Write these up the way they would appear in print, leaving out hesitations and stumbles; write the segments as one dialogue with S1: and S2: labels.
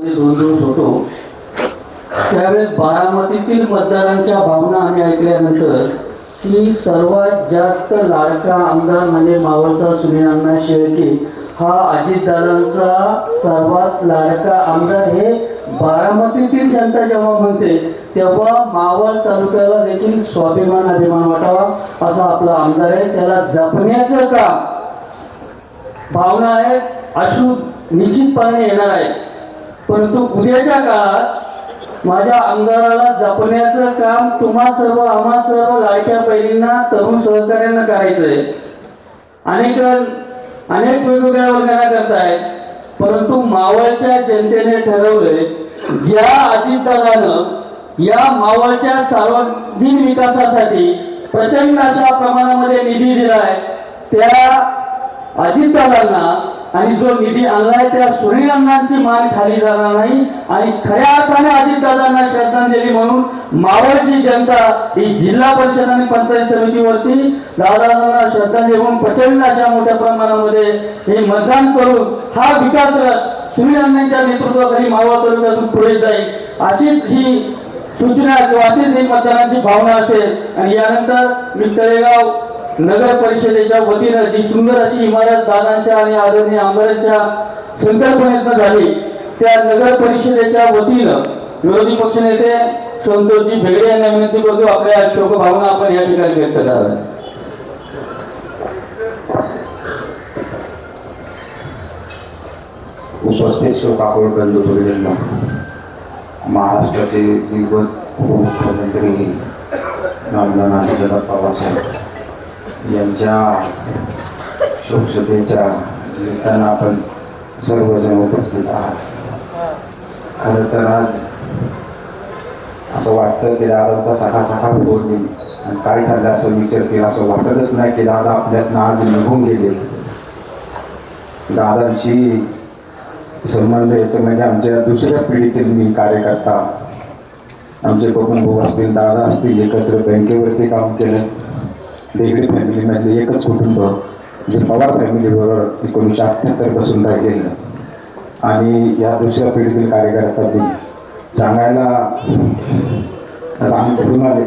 S1: दोन दिवस होतो त्यावेळेस बारामतीतील मतदारांच्या भावना आम्ही ऐकल्यानंतर की सर्वात जास्त लाडका आमदार म्हणजे मावळचा सुनील अण्णा शेळके हा अजितदादांचा सर्वात लाडका आमदार हे बारामतीतील जनता जेव्हा म्हणते तेव्हा मावळ तालुक्याला देखील स्वाभिमान अभिमान वाटावा असा आपला आमदार आहे. त्याला जपण्याचं काम भावना आहे अश्रू निश्चितपणे येणार आहे. परंतु उद्याच्या काळात माझ्या आमदाराला जपण्याचं काम तुम्हा सर्व आम्हा सर्व लाडक्या बहिणींना तरुण सहकार्यांना करायचं आहे. अनेक वेगवेगळ्या वर्गांना करतायत परंतु मावळच्या जनतेने ठरवलंय ज्या अजितदादानं या मावळच्या सार्वजनिक विकासासाठी प्रचंड अशा प्रमाणामध्ये निधी दिलाय त्या अजितदादांना आणि जो निधी आणलाय त्या सुनील अण्णांची मान खाली जाणार नाही आणि खऱ्या अर्थाने अजितदादांना श्रद्धांजली म्हणून मावळची जनता ही जिल्हा परिषद आणि पंचायत समितीवरती दादांना श्रद्धांजली म्हणून प्रचंड अशा मोठ्या प्रमाणामध्ये हे मतदान करून हा विकास सुनील अण्णांच्या नेतृत्वाखाली मावळ तालुक्यातून पुढे जाईल अशीच ही सूचना किंवा अशीच ही मतदानाची भावना असेल. आणि यानंतर मी तळेगाव नगर परिषदेच्या वतीनं जी सुंदर अशी इमारत दादांच्या आणि आदरणीय आमदारांच्या संकल्पनेतून झाली त्या नगर परिषदेच्या वतीनं विरोधी पक्षनेते संतोषजी भेगडे यांना विनंती करतो आपल्या शोक भावना आपण या ठिकाणी व्यक्त कराव्या.
S2: उपस्थित शोकाकुळ बंधू महाराष्ट्राचे दिवंगत उपमुख्यमंत्री नामदार शरद पवार साहेब यांच्या शोकसभेच्या निमित्तानं आपण सर्वजण उपस्थित आहात. खरं तर आज असं वाटतं की दादा सकाळ सकाळ बोलली आणि काय झालं असं विचार केला असं वाटतच नाही की दादा आपल्यातनं आज निघून गेले. दादांशी संबंध याचं म्हणजे आमच्या दुसऱ्या पिढीतील मी कार्यकर्ता आमचे बबन भाऊ असतील दादा असतील एकत्र बँकेवरती काम केलं. वेगळी फॅमिलीमधले एकच कुटुंब जे पवार फॅमिलीबरोबर 1978 पासून राहिलेलं आणि या दुसऱ्या पिढीतील कार्यकर्त्यांनी सांगायला सांगून आले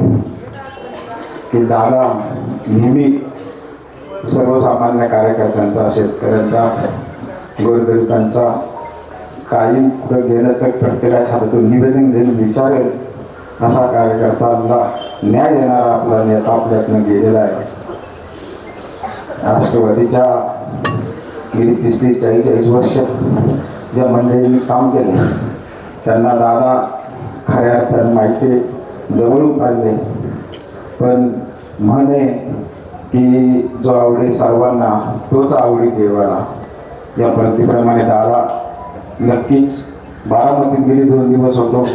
S2: की दादा नेहमी सर्वसामान्य कार्यकर्त्यांचा शेतकऱ्यांचा गोरगरिबांचा काही पुढे गेलं तर प्रत्येकाच्या हातातून निवेदन घेऊन विचारेल असा कार्यकर्त्यांना न्याय देणारा आपला नेता आपल्यातनं गेलेला आहे. राष्ट्रवादीच्या गेली 30-40 वर्ष ज्या मंडळींनी काम केले त्यांना दादा खऱ्या अर्थाने माहिती जवळून पाहिले. पण म्हणे की जो आवडे सर्वांना तोच आवडी देवाला या प्रतिप्रमाणे दादा नक्कीच बारामतीत गेले 2 दिवस होतो.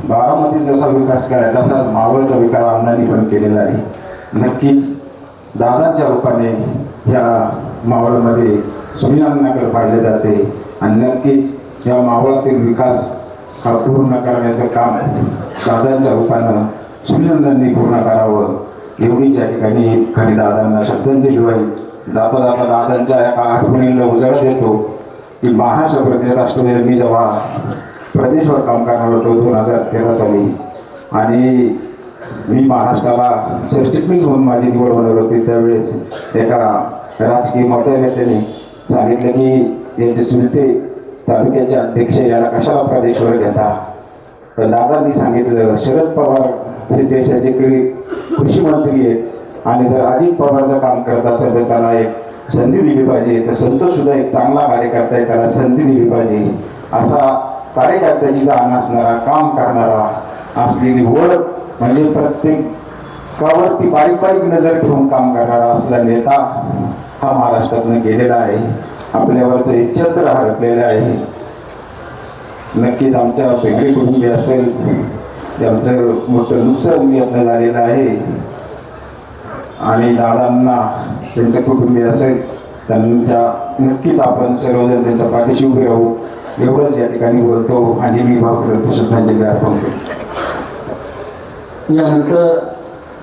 S2: बारामतीत जसा विकास करायचा तसाच मावळचा विकास अण्णांनी पण केलेला आहे. नक्कीच दादाच्या रूपाने ह्या मावळमध्ये सुनील अण्णांकडे पाहिले जाते आणि नक्कीच या मावळातील विकास हा पूर्ण करण्याचं काम दादांच्या रूपानं सुनील अण्णांनी पूर्ण करावं एवढीच या ठिकाणी खरी दादांना श्रद्धांजली वाईल. जाता जाता दादांच्या एका आठवणीला उजाळा देतो की महाराष्ट्र प्रदेश राष्ट्रवादी मी जेव्हा प्रदेशवर काम करणार होतो 2013 साली आणि मी महाराष्ट्राला सरचिटणीस म्हणून माझी निवड होणार होती त्यावेळेस एका राजकीय मोठ्या नेत्याने सांगितलं की याचे चुलते तालुक्याचे अध्यक्ष याला कशाला प्रदेशवर घेता. तर दादांनी सांगितलं शरद पवार हे देशाचे कृषी मंत्री आहेत आणि जर अजित पवारचं काम करत असेल तर त्याला एक संधी दिली पाहिजे. तर संतोष सुद्धा एक चांगला कार्यकर्ता आहे त्याला संधी दिली पाहिजे असा कार्यकर्त्याची जाण असणारा काम करणारा असलेली ओळख म्हणजे प्रत्येकावरती बारीक बारीक नजर ठेवून काम करणारा असला नेता हा महाराष्ट्रातनं गेलेला आहे. आपल्यावरचं एक छत्र हरपलेलं आहे. नक्कीच आमच्या वेगळी कुटुंबी असेल त्यांचं मोठं नुकसान यातनं झालेलं आहे आणि दादांना त्यांचं कुटुंबीय असेल त्यांच्या नक्कीच आपण सर्वजण त्यांच्या पाठीशी उभे राहू एवढंच या ठिकाणी बोलतो आणि मी भावपूर्ण श्रद्धांजली अर्पण करतो.
S1: यानंतर